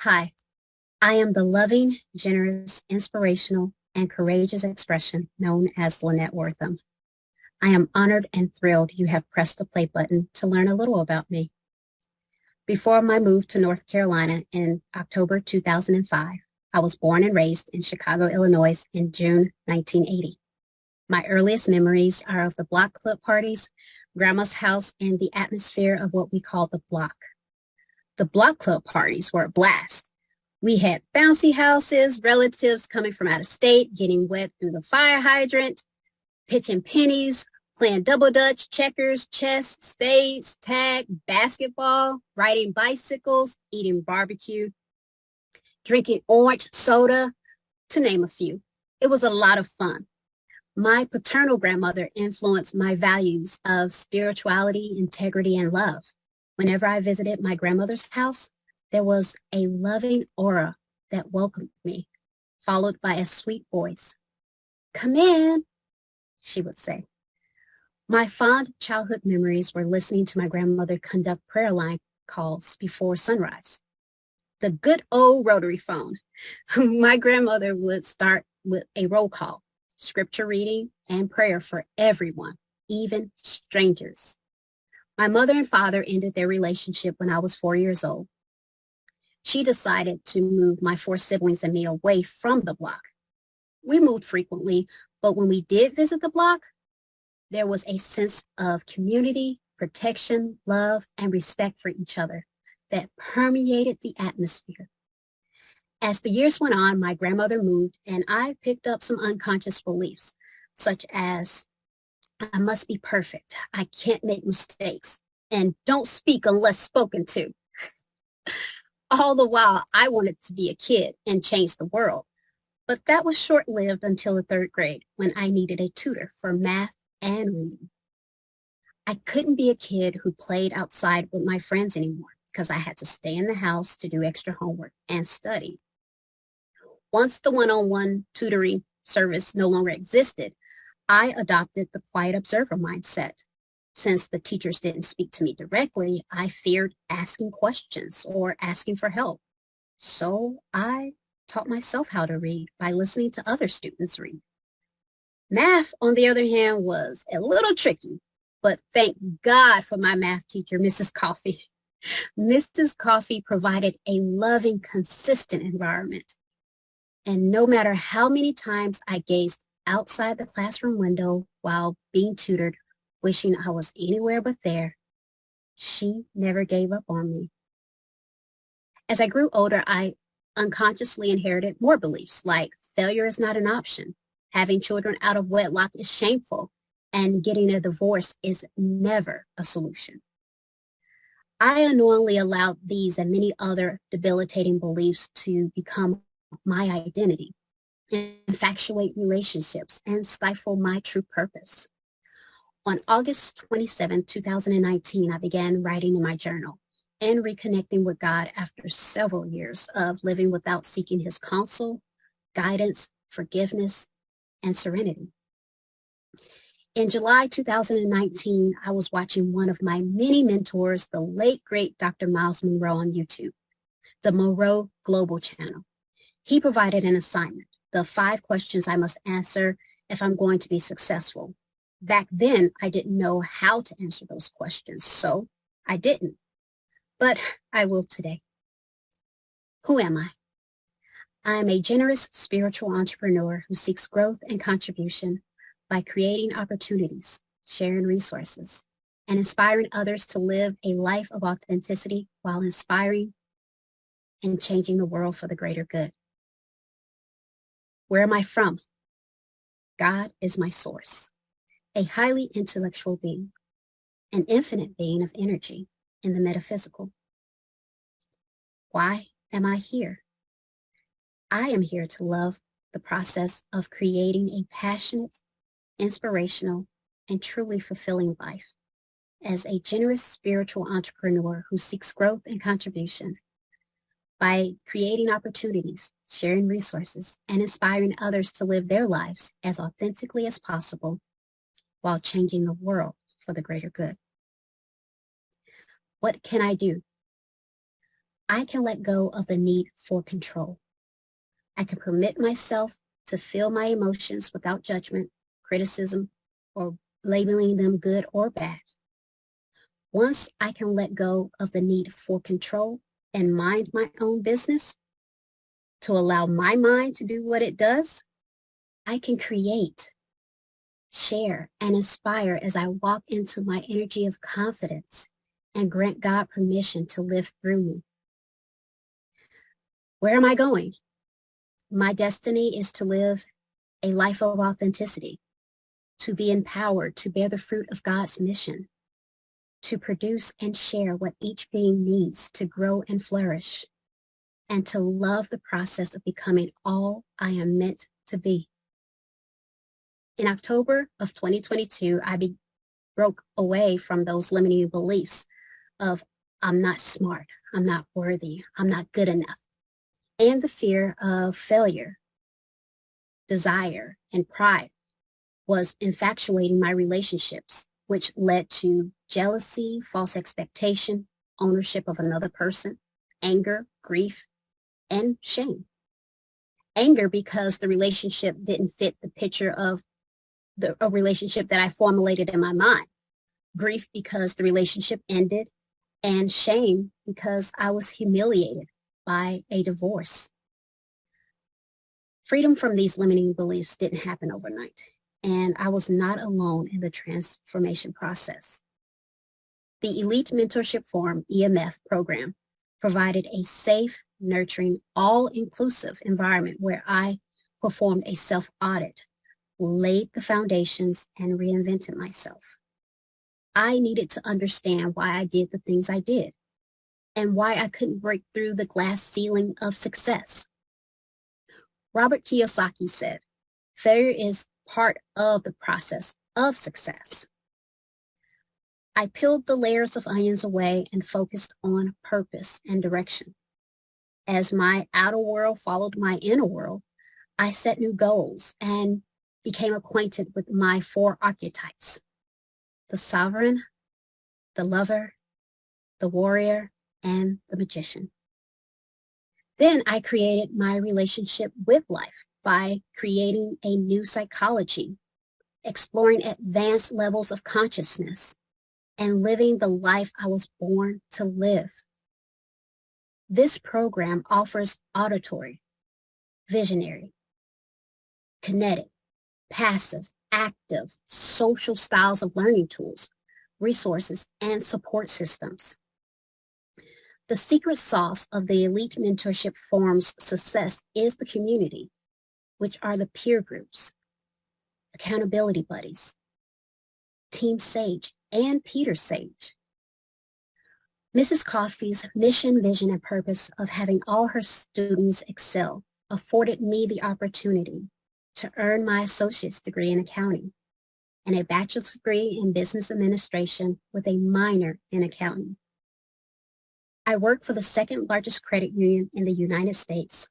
Hi, I am the loving, generous, inspirational, and courageous expression known as Lynette Wortham. I am honored and thrilled you have pressed the play button to learn a little about me. Before my move to North Carolina in October 2005, I was born and raised in Chicago, Illinois in June 1980. My earliest memories are of the block club parties, grandma's house, and the atmosphere of what we call the block. The block club parties were a blast. We had bouncy houses, relatives coming from out of state, getting wet through the fire hydrant, pitching pennies, playing double dutch, checkers, chess, spades, tag, basketball, riding bicycles, eating barbecue, drinking orange soda, to name a few. It was a lot of fun. My paternal grandmother influenced my values of spirituality, integrity, and love. Whenever I visited my grandmother's house, there was a loving aura that welcomed me, followed by a sweet voice. "Come in," she would say. My fond childhood memories were listening to my grandmother conduct prayer line calls before sunrise. The good old rotary phone. My grandmother would start with a roll call, scripture reading, and prayer for everyone, even strangers. My mother and father ended their relationship when I was 4 years old. She decided to move my 4 siblings and me away from the block. We moved frequently, but when we did visit the block, there was a sense of community, protection, love, and respect for each other that permeated the atmosphere. As the years went on, my grandmother moved, and I picked up some unconscious beliefs, such as, I must be perfect, I can't make mistakes, and don't speak unless spoken to. All the while, I wanted to be a kid and change the world. But that was short-lived until the 3rd grade when I needed a tutor for math and reading. I couldn't be a kid who played outside with my friends anymore because I had to stay in the house to do extra homework and study. Once the one-on-one tutoring service no longer existed, I adopted the quiet observer mindset. Since the teachers didn't speak to me directly, I feared asking questions or asking for help. So I taught myself how to read by listening to other students read. Math, on the other hand, was a little tricky, but thank God for my math teacher, Mrs. Coffee. Mrs. Coffee provided a loving, consistent environment. And no matter how many times I gazed outside the classroom window while being tutored, wishing I was anywhere but there, she never gave up on me. As I grew older, I unconsciously inherited more beliefs like failure is not an option, having children out of wedlock is shameful, and getting a divorce is never a solution. I unknowingly allowed these and many other debilitating beliefs to become my identity, infatuate relationships, and stifle my true purpose. On August 27, 2019, I began writing in my journal and reconnecting with God after several years of living without seeking his counsel, guidance, forgiveness, and serenity. In July 2019, I was watching one of my many mentors, the late, great Dr. Myles Munroe on YouTube, the Munroe Global channel. He provided an assignment, the 5 questions I must answer if I'm going to be successful. Back then, I didn't know how to answer those questions, so I didn't. But I will today. Who am I? I am a generous spiritual entrepreneur who seeks growth and contribution by creating opportunities, sharing resources, and inspiring others to live a life of authenticity while inspiring and changing the world for the greater good. Where am I from? God is my source, a highly intellectual being, an infinite being of energy in the metaphysical. Why am I here? I am here to love the process of creating a passionate, inspirational, and truly fulfilling life as a generous spiritual entrepreneur who seeks growth and contribution by creating opportunities, sharing resources, and inspiring others to live their lives as authentically as possible while changing the world for the greater good. What can I do? I can let go of the need for control. I can permit myself to feel my emotions without judgment, criticism, or labeling them good or bad. Once I can let go of the need for control and mind my own business, to allow my mind to do what it does, I can create, share, and inspire as I walk into my energy of confidence and grant God permission to live through me. Where am I going? My destiny is to live a life of authenticity, to be empowered to bear the fruit of God's mission, to produce and share what each being needs to grow and flourish, and to love the process of becoming all I am meant to be. In October of 2022, I broke away from those limiting beliefs of I'm not smart, I'm not worthy, I'm not good enough, and the fear of failure, desire, and pride was infatuating my relationships, which led to jealousy, false expectation, ownership of another person, anger, grief, and shame. Anger because the relationship didn't fit the picture of a relationship that I formulated in my mind. Grief because the relationship ended, and shame because I was humiliated by a divorce. Freedom from these limiting beliefs didn't happen overnight, and I was not alone in the transformation process. The Elite Mentorship Forum, EMF program, provided a safe, nurturing, all-inclusive environment where I performed a self-audit, laid the foundations, and reinvented myself. I needed to understand why I did the things I did and why I couldn't break through the glass ceiling of success. Robert Kiyosaki said, failure is part of the process of success. I peeled the layers of onions away and focused on purpose and direction. As my outer world followed my inner world, I set new goals and became acquainted with my 4 archetypes: the sovereign, the lover, the warrior, and the magician. Then I created my relationship with life by creating a new psychology, exploring advanced levels of consciousness, and living the life I was born to live. This program offers auditory, visionary, kinetic, passive, active, social styles of learning tools, resources, and support systems. The secret sauce of the Elite Mentorship Forum's success is the community, which are the peer groups, accountability buddies, Team Sage, and Peter Sage. Mrs. Coffey's mission, vision, and purpose of having all her students excel afforded me the opportunity to earn my associate's degree in accounting and a bachelor's degree in business administration with a minor in accounting. I work for the 2nd largest credit union in the United States.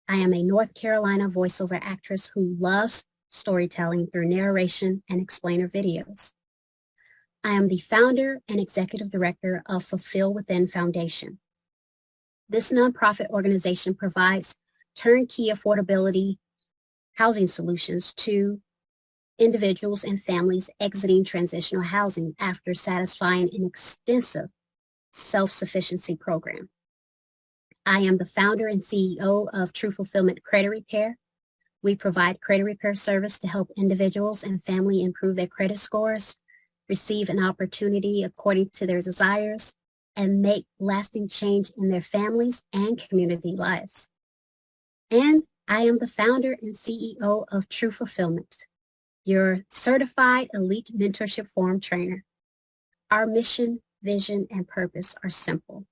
I am a North Carolina voiceover actress who loves storytelling through narration and explainer videos. I am the founder and executive director of Fulfill Within Foundation. This nonprofit organization provides turnkey affordability housing solutions to individuals and families exiting transitional housing after satisfying an extensive self-sufficiency program. I am the founder and CEO of True Fulfillment Credit Repair. We provide credit repair service to help individuals and family improve their credit scores, receive an opportunity according to their desires, and make lasting change in their families and community lives. And I am the founder and CEO of True Fulfillment, your certified Elite Mentorship Forum trainer. Our mission, vision, and purpose are simple.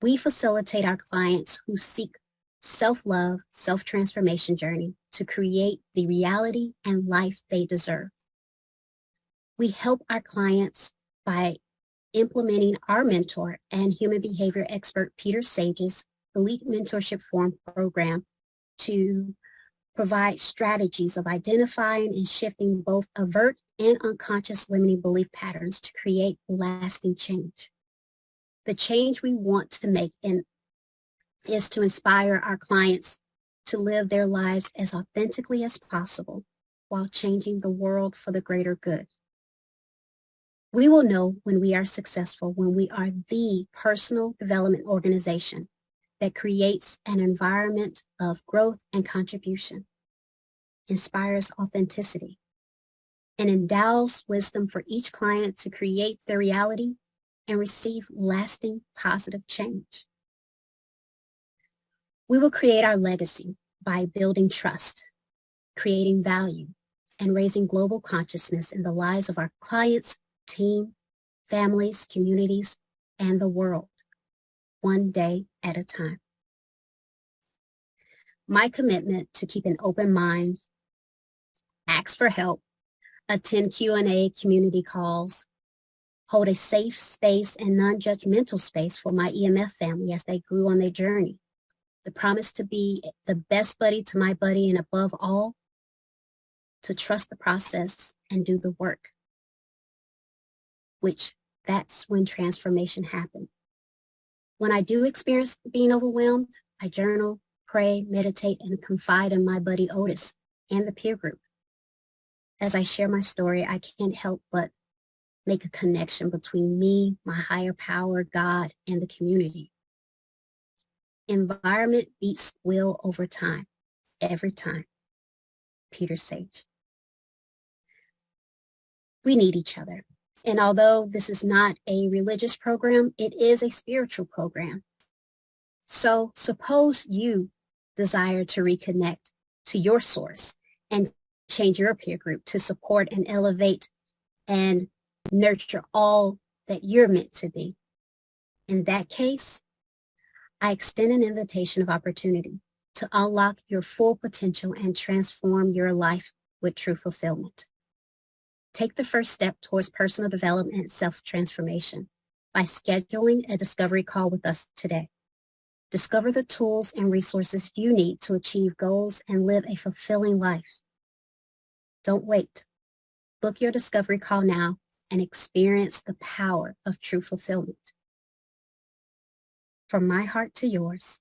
We facilitate our clients who seek self-love, self-transformation journey to create the reality and life they deserve. We help our clients by implementing our mentor and human behavior expert Peter Sage's Elite Mentorship Forum program to provide strategies of identifying and shifting both overt and unconscious limiting belief patterns to create lasting change. The change we want to make is to inspire our clients to live their lives as authentically as possible while changing the world for the greater good. We will know when we are successful when we are the personal development organization that creates an environment of growth and contribution, inspires authenticity, and endows wisdom for each client to create their reality and receive lasting positive change. We will create our legacy by building trust, creating value, and raising global consciousness in the lives of our clients, team, families, communities, and the world, one day at a time. My commitment to keep an open mind, ask for help, attend Q&A community calls, hold a safe space and non-judgmental space for my EMF family as they grew on their journey. The promise to be the best buddy to my buddy, and above all, to trust the process and do the work, which that's when transformation happened. When I do experience being overwhelmed, I journal, pray, meditate, and confide in my buddy Otis and the peer group. As I share my story, I can't help but make a connection between me, my higher power, God, and the community. Environment beats will over time, every time. Peter Sage. We need each other. And although this is not a religious program, it is a spiritual program. So suppose you desire to reconnect to your source and change your peer group to support and elevate and nurture all that you're meant to be. In that case, I extend an invitation of opportunity to unlock your full potential and transform your life with true fulfillment. Take the first step towards personal development and self-transformation by scheduling a discovery call with us today. Discover the tools and resources you need to achieve goals and live a fulfilling life. Don't wait. Book your discovery call now and experience the power of true fulfillment. From my heart to yours,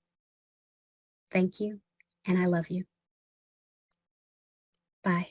thank you, and I love you. Bye.